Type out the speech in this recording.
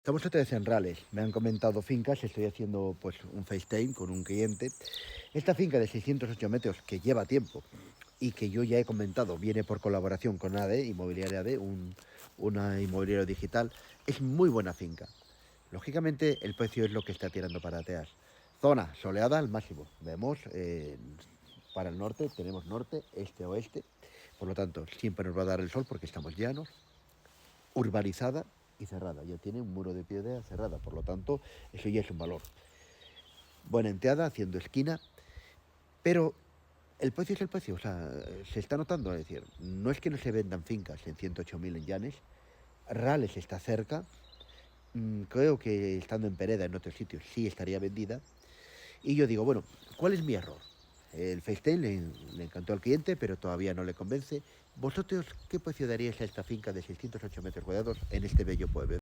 Estamos otra vez en Rales. Me han comentado fincas, estoy haciendo pues un FaceTime con un cliente. Esta finca de 608 metros que lleva tiempo y que yo ya he comentado, viene por colaboración con AD, Inmobiliaria AD, una inmobiliaria digital, es muy buena finca. Lógicamente el precio es lo que está tirando para Teas. Zona soleada al máximo. Vemos para el norte, tenemos norte, este, oeste. Por lo tanto, siempre nos va a dar el sol porque estamos llanos, urbanizada y cerrada. Ya tiene un muro de piedra cerrada, por lo tanto, eso ya es un valor. Buena enteada, haciendo esquina, pero el precio es el precio, o sea, se está notando, es decir, no es que no se vendan fincas en 108.000 en Llanes, Rales está cerca, creo que estando en Pereda, en otros sitios, sí estaría vendida, y yo digo, bueno, ¿cuál es mi error? El FaceTime le encantó al cliente, pero todavía no le convence. ¿Vosotros qué precio daríais a esta finca de 608 metros cuadrados en este bello pueblo?